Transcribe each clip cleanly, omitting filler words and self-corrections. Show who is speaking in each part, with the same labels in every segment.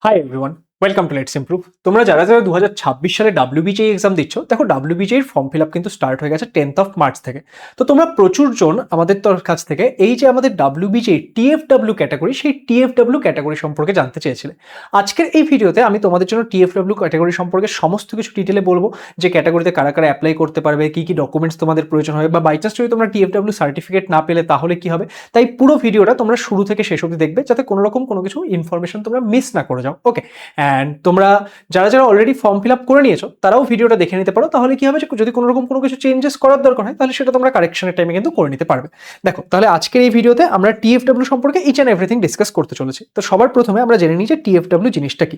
Speaker 1: Hi everyone, welcome to let's improve. তোমরা যারা যারা 2026 সালে ডাব্লিউবিজেই এক্সাম দিচ্ছ, দেখো ডাব্লিউবিজেই ফর্ম ফিল আপ কিন্তু স্টার্ট হয়ে গেছে 10th মার্চ থেকে। তো তোমরা প্রচুর জন আমাদের কাছ থেকে এই যে আমাদের ডাব্লিউবিজেই টিএফডব্লিউ ক্যাটাগরি, সেই টিএফডব্লিউ ক্যাটাগরি সম্পর্কে জানতে চেয়েছিলে। আজকের এই ভিডিওতে আমি তোমাদের জন্য টিএফডব্লিউ ক্যাটাগরি সম্পর্কে সমস্ত কিছু ডিটেলে বলবো, যে ক্যাটাগরিতে কারা কারা অ্যাপ্লাই করতে পারবে, কি কি ডকুমেন্টস তোমাদের প্রয়োজন হবে, বা বাই চান্স যদি তোমরা টিএফডব্লিউ সার্টিফিকেট না পেলে তাহলে কি হবে। তাই পুরো ভিডিওটা তোমরা শুরু থেকে শেষ অবধি দেখবে, যাতে কোনো রকম কোনো কিছু ইনফরমেশন তোমরা মিস না করে যাও। ওকে, অ্যান্ড তোমরা যারা যারা অলরেডি ফর্ম ফিল আপ করে নিয়েছো তারাও ভিডিওটা দেখে নিতে পারো। তাহলে কি হবে, যে যদি কোনো রকম কোনো কিছু চেঞ্জেস করার দরকার হয় তাহলে সেটা তোমরা কারেকশনের টাইমে কিন্তু করে নিতে পারবে। দেখো, তাহলে আজকের এই ভিডিওতে আমরা টিএফডব্লিউ সম্পর্কে ইচ অ্যান্ড এভরিথিং ডিসকাস করতে চলেছি। তো সবার প্রথমে আমরা জেনে নিই যে টিএফডব্লিউ জিনিসটা কি।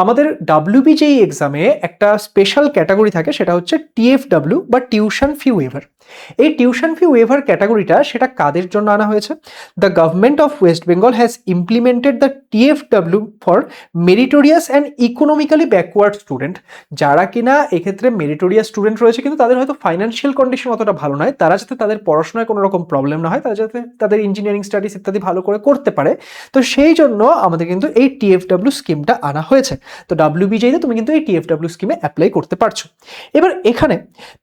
Speaker 1: আমাদের ডাব্লিউবিজেই এক্সামে একটা স্পেশাল ক্যাটাগরি থাকে, সেটা হচ্ছে টিএফডব্লিউ বা টিউশন ফি ওয়েভার। এই টিউশন ফি ওয়েভার ক্যাটাগরিটা সেটা কাদের জন্য আনা হয়েছে? The government of West Bengal has implemented the TFW for meritorious and economically backward student. যারা কিনা এক্ষেত্রে মেরিটোরিয়াস স্টুডেন্ট রয়েছে কিন্তু তাদের হয়তো ফাইন্যান্সিয়াল কন্ডিশন অতটা ভালো নয়, তারা যাতে তাদের পড়াশোনায় কোনো রকম প্রবলেম না হয়, তারা যাতে তাদের ইঞ্জিনিয়ারিং স্টাডিজ ইত্যাদি ভালো করে করতে পারে, তো সেই জন্য আমাদের কিন্তু এই টিএফডব্লিউ স্কিমটা আনা হয়েছে। তো ডাব্লিউবিজেইতে তুমি কিন্তু এই টিএফডব্লিউ স্কিমে অ্যাপ্লাই করতে পারছো। এবার এখানে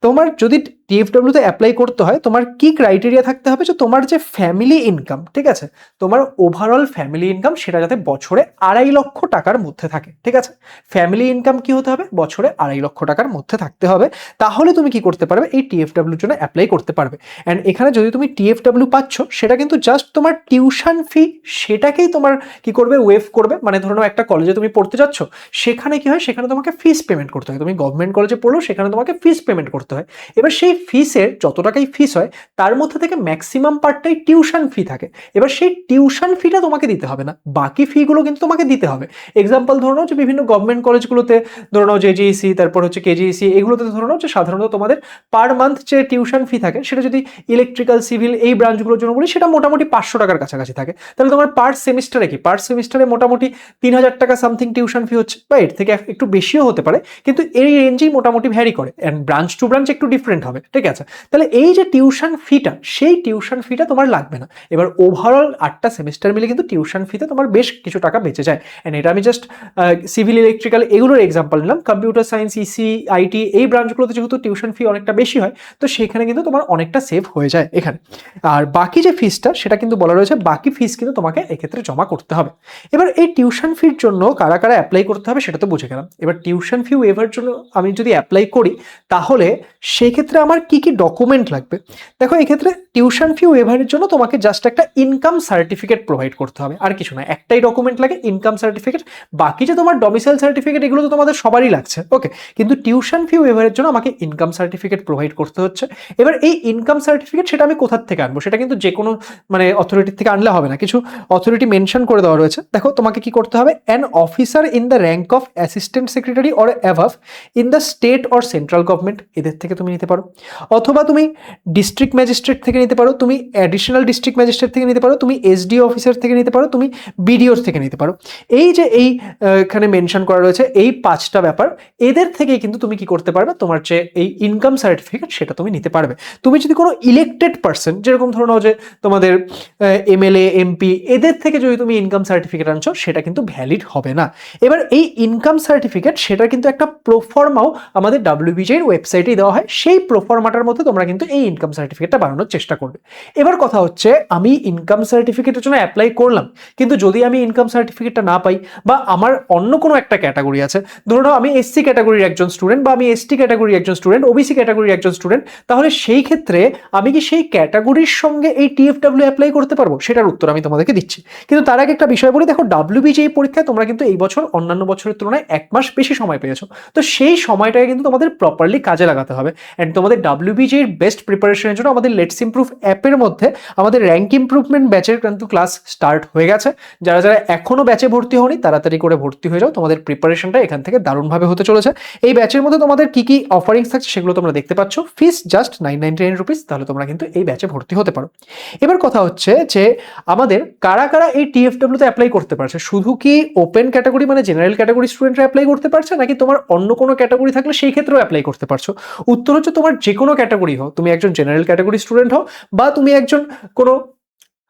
Speaker 1: তোমার যদি টিএফডব্লিউতে অ্যাপ্লাই করতে হয়, তোমার কি ক্রাইটেরিয়া থাকতে হবে, যে তোমার যে ফ্যামিলি ইনকাম, ঠিক আছে, তোমার ওভারঅল ফ্যামিলি ইনকাম সেটা যাতে বছরে 2.5 লক্ষ টাকার মধ্যে থাকে। ঠিক আছে, ফ্যামিলি ইনকাম কি হতে হবে? বছরে 2.5 লক্ষ টাকার মধ্যে থাকতে হবে। তাহলে তুমি কি করতে পারবে? এই টিএফডব্লিউর জন্য অ্যাপ্লাই করতে পারবে। অ্যান্ড এখানে যদি তুমি টিএফডব্লিউ পাচ্ছ, সেটা কিন্তু জাস্ট তোমার টিউশন ফি সেটাকেই তোমার কি করবে, ওয়েভ করবে। মানে ধরো একটা কলেজে তুমি পড়তে যাচ্ছ, সেখানে কি হয়, সেখানে তোমাকে ফিস পেমেন্ট করতে হয়। তুমি গভর্নমেন্ট কলেজে পড়লো, সেখানে তোমাকে ফিস পেমেন্ট করতে হয়। এবার সেই ফিসের যত টাকাই ফিস হয়, তার মধ্যে থেকে ম্যাক্সিমাম পার্টটাই টিউশন ফি থাকে। এবার সেই টিউশন ফিটা তোমাকে দিতে হবে না, বাকি ফিগুলো কিন্তু তোমাকে দিতে হবে। এক্সাম্পল ধরে নাও যে বিভিন্ন গভর্নমেন্ট কলেজগুলোতে, ধরে নাও জেজিইসি, তারপর হচ্ছে কেজিইসি, এগুলোতে ধরে নাও যে সাধারণত তোমাদের পার মান্থ যে টিউশন ফি থাকে, সেটা যদি ইলেকট্রিক্যাল, সিভিল এই ব্রাঞ্চগুলোর জন্য বলি, সেটা মোটামুটি 500 টাকার কাছাকাছি থাকে। তাহলে তোমার পার সেমিস্টারে পার সেমিস্টারে মোটামুটি 3000 টাকা সামথিং টিউশন ফি হচ্ছে, বা এর থেকে একটু বেশিও হতে পারে, কিন্তু এই রেঞ্জেই মোটামুটি ভ্যারি করে। অ্যান্ড ব্রাঞ্চ টু ব্রাঞ্চ একটু ডিফারেন্ট হবে। ঠিক আছে, তাহলে এই যে টিউশন ফিটা, সেই টিউশন ফিটা তোমার লাগবে না। এবার ওভারঅল 8টা সেমিস্টার মিলে কিন্তু টিউশন ফিতে তোমার বেশ কিছু টাকা বেঁচে যায়। অ্যান্ড এটা আমি জাস্ট সিভিল, ইলেকট্রিক্যাল এগুলোর এক্সাম্পল নিলাম। কম্পিউটার সায়েন্স, ইসি, আইটি এই ব্রাঞ্চগুলোতে যেহেতু টিউশন ফি অনেকটা বেশি হয়, তো সেখানে কিন্তু তোমার অনেকটা সেভ হয়ে যায় এখানে। আর বাকি যে ফিসটা, সেটা কিন্তু বলা রয়েছে বাকি ফিস কিন্তু তোমাকে এক্ষেত্রে জমা করতে হবে। এবার এই টিউশন ফির জন্য কারা কারা অ্যাপ্লাই করতে হবে সেটা তো বুঝে গেলাম। এবার টিউশন ফি ওয়েভার জন্য আমি যদি অ্যাপ্লাই করি, তাহলে সেই ক্ষেত্রে আমার কি কি ডকুমেন্ট লাগবে? দেখো, এক্ষেত্রে টিউশন ফি ওয়েভারের জন্য তোমাকে জাস্ট একটা ইনকাম সার্টিফিকেট প্রোভাইড করতে হবে, আর কিছু না। একটাই ডকুমেন্ট লাগে, ইনকাম সার্টিফিকেট। বাকি যে তোমার ডমিসাইল সার্টিফিকেট, এগুলো তো তোমাদের সবারই লাগছে। ওকে, কিন্তু টিউশন ফি ওয়েভারের জন্য আমাকে ইনকাম সার্টিফিকেট প্রোভাইড করতে হচ্ছে। এবার এই ইনকাম সার্টিফিকেট সেটা আমি কোথা থেকে আনবো? সেটা কিন্তু যে কোনো অথরিটি থেকে আনলে হবে না, কিছু অথরিটি মেনশন করে দেওয়া রয়েছে। দেখো, তোমাকে কি করতে হবে? An officer in the rank of assistant secretary or above in the state or central government, এদের থেকে তুমি নিতে পারো। অথবা তুমি ডিস্ট্রিক্ট ম্যাজিস্ট্রেট থেকে নিতে পারো, তুমি অ্যাডিশনাল ডিস্ট্রিক্ট ম্যাজিস্ট্রেট থেকে নিতে পারো, তুমি এসডিও অফিসার থেকে নিতে পারো, তুমি বিডিওর থেকে নিতে পারো। এই যে এখানে মেনশন করা রয়েছে এই 5টা ব্যাপার, এদের থেকেই কিন্তু তুমি কি করতে পারবে, তোমার যে এই ইনকাম সার্টিফিকেট সেটা তুমি নিতে পারবে। তুমি যদি কোনো ইলেক্টেড পার্সন, যেরকম ধরো নাও যে তোমাদের এমএলএ, এমপি, এদের থেকে যদি তুমি ইনকাম সার্টিফিকেট আনছো, সেটা কিন্তু ভ্যালিড হবে না। এবার এই ইনকাম সার্টিফিকেট সেটা কিন্তু একটা প্রোফর্মাও আমাদের ডাব্লিউবিজের ওয়েবসাইটেই দেওয়া হয়। সেই প্রোফর্মাটার মধ্যে তোমরা কিন্তু এই ইনকাম সার্টিফিকেটটা বানানোর চেষ্টা করবে। এবার কথা হচ্ছে, আমি ইনকাম সার্টিফিকেটের জন্য অ্যাপ্লাই করলাম, কিন্তু যদি আমি ইনকাম সার্টিফিকেটটা না পাই, বা আমার অন্য কোনো একটা ক্যাটাগরি আছে, ধরো নাও আমি এসসি ক্যাটাগরির একজন স্টুডেন্ট, বা আমি এসটি ক্যাটাগরির একজন স্টুডেন্ট, ওবিসি ক্যাটাগরির একজন স্টুডেন্ট, তাহলে সেই ক্ষেত্রে আমি কি সেই ক্যাটাগরির সঙ্গে এই টিএফডব্লিউ অ্যাপ্লাই করতে পারবো? সেটার উত্তর আমি তোমাদেরকে দিচ্ছি। কিন্তু তার আগে একটা বিষয় বলি, দেখো ডাব্লিউবিজেই পরীক্ষায় তোমরা কিন্তু এই বছর অন্যান্য বছরের তুলনায় 1 মাস বেশি সময় পেয়েছো। তো সেই সময়টাকে কিন্তু তোমাদের প্রপারলি কাজে লাগাতে হবে। অ্যান্ড তোমাদের ডাব্লিউবিজের বেস্ট প্রিপারেশনের জন্য আমাদের লেটস ইমপ্রুভ অ্যাপের মধ্যে আমাদের র্যাঙ্ক ইমপ্রুভমেন্ট ব্যাচের কিন্তু ক্লাস স্টার্ট হয়ে গেছে। যারা যারা এখনো ব্যাচে ভর্তি হওনি, তাড়াতাড়ি করে ভর্তি হয়ে যাও। তোমাদের প্রিপারেশনটা এখান থেকে দারুণভাবে হতে চলেছে। এই ব্যাচের মধ্যে তোমাদের কি কি অফারিংস থাকছে সেগুলো তোমরা দেখতে পাচ্ছ। ফিস জাস্ট 999 রুপিস, তাহলে তোমরা কিন্তু এই ব্যাচে ভর্তি হতে পারো। এবার কথা হচ্ছে যে আমাদের কারা কারা এই টিএফডব্লিউতে অ্যাপ্লাই করতে পারছে? শুধু কি ওপেন ক্যাটাগরি মানে জেনারেল ক্যাটাগরি স্টুডেন্টরা অ্যাপ্লাই করতে পারছে, নাকি তোমার অন্য কোনো ক্যাটাগরি থাকলে সেই ক্ষেত্রেও অ্যাপ্লাই করতে পারছো? উত্তর হচ্ছে, তোমার যে কোনো ক্যাটাগরি হও, তুমি একজন জেনারেল ক্যাটাগরি স্টুডেন্ট হও, বা তুমি একজন কোনো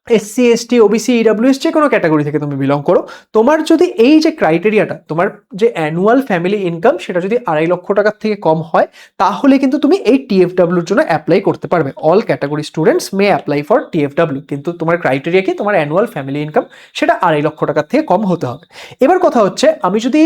Speaker 1: এসসি এসটি ওবিসি ইডাব্লিউএস যে কোনো ক্যাটাগরি থেকে তুমি বিলং করো, তোমার যদি এই যে ক্রাইটেরিয়াটা, তোমার যে অ্যানুয়াল ফ্যামিলি ইনকাম সেটা যদি 2.5 লক্ষ টাকার থেকে কম হয়, তাহলে কিন্তু তুমি এই টিএফডাব্লিউর জন্য অ্যাপ্লাই করতে পারবে। All category students may apply for TFW, কিন্তু তোমার ক্রাইটেরিয়া কি, তোমার অ্যানুয়াল ফ্যামিলি ইনকাম সেটা 2.5 লক্ষ টাকার থেকে কম হতে হবে। এবার কথা হচ্ছে, আমি যদি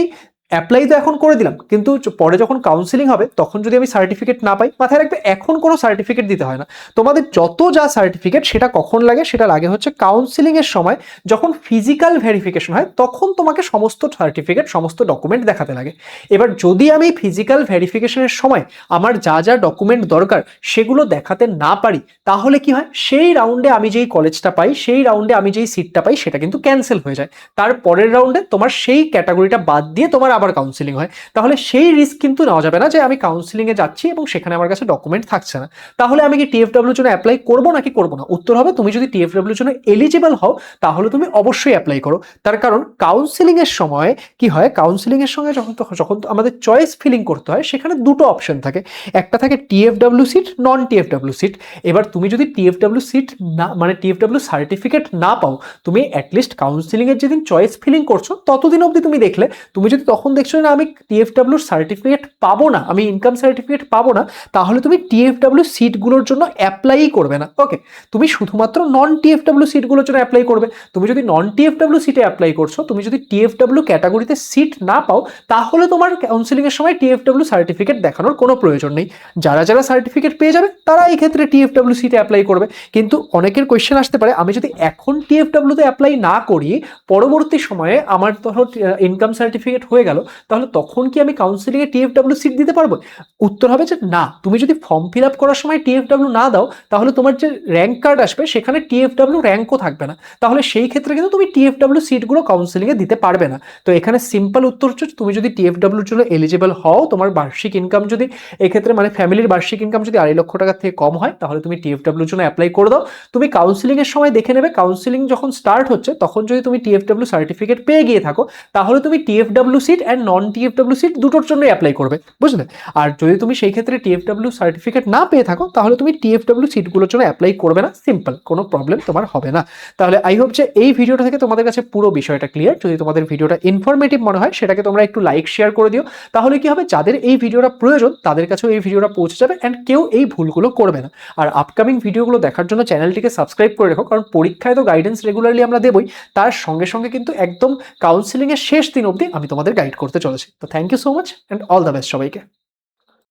Speaker 1: অ্যাপ্লাই তো এখন করে দিলাম, কিন্তু পরে যখন কাউন্সিলিং হবে তখন যদি আমি সার্টিফিকেট না পাই, মাথায় রাখবে এখন কোনো সার্টিফিকেট দিতে হয় না। তোমাদের যত যা সার্টিফিকেট সেটা কখন লাগে, সেটা লাগে হচ্ছে কাউন্সিলিং এর সময়, যখন ফিজিক্যাল ভেরিফিকেশন হয় তখন তোমাকে সমস্ত সার্টিফিকেট সমস্ত ডকুমেন্ট দেখাতে লাগে। এবার যদি আমি ফিজিক্যাল ভেরিফিকেশনের সময় আমার যা যা ডকুমেন্ট দরকার সেগুলো দেখাতে না পারি, তাহলে কি হয়, সেই রাউন্ডে আমি যেই কলেজটা পাই, সেই রাউন্ডে আমি যেই সিটটা পাই সেটা কিন্তু ক্যান্সেল হয়ে যায়। তার পরের রাউন্ডে তোমার সেই ক্যাটাগরিটা বাদ দিয়ে তোমার আবার কাউন্সিলিং হয়। তাহলে সেই রিস্ক কিন্তু নেওয়া যাবে না যে আমি কাউন্সিলিং এ যাচ্ছি এবং সেখানে আমার কাছে ডকুমেন্ট থাকছে না। তাহলে আমি কি টিএফডাব্লিউর জন্য অ্যাপ্লাই করবো নাকি করবো না? উত্তর হবে, তুমি যদি টিএফডাব্লিউর জন্য এলিজিবল হও তাহলে তুমি অবশ্যই অ্যাপ্লাই করো। তার কারণ কাউন্সিলিং এর সময় কি হয়, কাউন্সিলিং এর সঙ্গে যখন আমাদের চয়েস ফিলিং করতে হয়, সেখানে দুটো অপশন থাকে। একটা থাকে টিএফডাব্লিউ সিট, নন টিএফডাব্লিউ সিট। এবার তুমি যদি টিএফডাব্লিউ সিট না, মানে টিএফডাব্লিউ সার্টিফিকেট না পাও, তুমি অ্যাটলিস্ট কাউন্সিলিং এর যেদিন চয়েস ফিলিং করছো ততদিন অবধি তুমি দেখলে, তুমি যদি তখন দেখছো না আমি টিএফডাব্লিউর সার্টিফিকেট পাবো না, আমি ইনকাম সার্টিফিকেট পাবো না, তাহলে তুমি টিএফডাব্লিউ সিটগুলোর জন্য অ্যাপ্লাই করবে না। ওকে, তুমি শুধুমাত্র নন টিএফডাব্লিউ সিটগুলোর জন্য অ্যাপ্লাই করবে। তুমি যদি নন টিএফডাব্লিউ সিটে অ্যাপ্লাই করছো, তুমি যদি টিএফডাব্লিউ ক্যাটাগরিতে সিট না পাও, তাহলে তোমার কাউন্সিলিং এর সময় টিএফডাব্লিউ সার্টিফিকেট দেখানোর কোনো প্রয়োজন নেই। যারা যারা সার্টিফিকেট পেয়ে যাবে তারা এই ক্ষেত্রে টিএফডাব্লিউ সিটে অ্যাপ্লাই করবে। কিন্তু অনেকের কোয়েশ্চেন আসতে পারে, আমি যদি এখন টিএফডাব্লিউতে অ্যাপ্লাই না করি, পরবর্তী সময়ে আমার ধরো ইনকাম সার্টিফিকেট হয়ে গেল, তাহলে তখন কি আমি কাউন্সিলিংয়ে টিএফডাব্লিউ সিট দিতে পারবো? উত্তর হবে যে না। তুমি যদি ফর্ম ফিল আপ করার সময় টিএফডাব্লিউ না দাও, তাহলে তোমার যে র্যাঙ্ক কার্ড আসবে সেখানে টিএফডাব্লিউ র্যাঙ্কও থাকবে না। তাহলে সেই ক্ষেত্রে কিন্তু তুমি টিএফডাব্লিউ সিটগুলো কাউন্সিলিংয়ে দিতে পারবে না। তো এখানে সিম্পল উত্তর হচ্ছে, তুমি যদি টিএফডাব্লিউর জন্য এলিজিবল হও, তোমার বার্ষিক ইনকাম যদি এক্ষেত্রে মানে ফ্যামিলির বার্ষিক ইনকাম যদি 2.5 লক্ষ টাকার থেকে কম হয়, তাহলে তুমি টিএফডাব্লিউর জন্য অ্যাপ্লাই করে দাও। তুমি কাউন্সিলিং এর সময় দেখে নেবে, কাউন্সিলিং যখন স্টার্ট হচ্ছে তখন যদি তুমি টিএফডাব্লিউ সার্টিফিকেট পেয়ে গিয়ে থাকো, তাহলে তুমি TFW seat and non TFW seat দুটোর জন্য অ্যাপ্লাই করবে, বুঝলে? আর যদি তুমি সেই ক্ষেত্রে টিএফডাব্লিউ সার্টিফিকেট না পেয়ে থাকো, তাহলে তুমি টিএফডাব্লিউ সিটগুলোর জন্য অ্যাপ্লাই করবে না। সিম্পল, কোনো প্রবলেম তোমার হবে না। তাহলে আই হোপ যে এই ভিডিওটা থেকে তোমাদের কাছে পুরো বিষয়টা ক্লিয়ার। যদি তোমাদের ভিডিওটা ইনফরমেটিভ মনে হয়, সেটাকে তোমরা একটু লাইক শেয়ার করে দিও। তাহলে কি হবে, যাদের এই ভিডিওটা প্রয়োজন তাদের কাছেও এই ভিডিওটা পৌঁছে যাবে অ্যান্ড কেউ এই ভুলগুলো করবে না। আর আপকামিং ভিডিওগুলো দেখার জন্য চ্যানেলটিকে সাবস্ক্রাইব করে রাখো, কারণ পরীক্ষায় তো গাইডেন্স রেগুলারলি আমরা দেবই, তার সঙ্গে সঙ্গে কিন্তু একদম কাউন্সিলিং এর শেষ দিন অবধি আমি তোমাদের গাইড করতে চলেছি। তো thank you so much and all the best সবাইকে।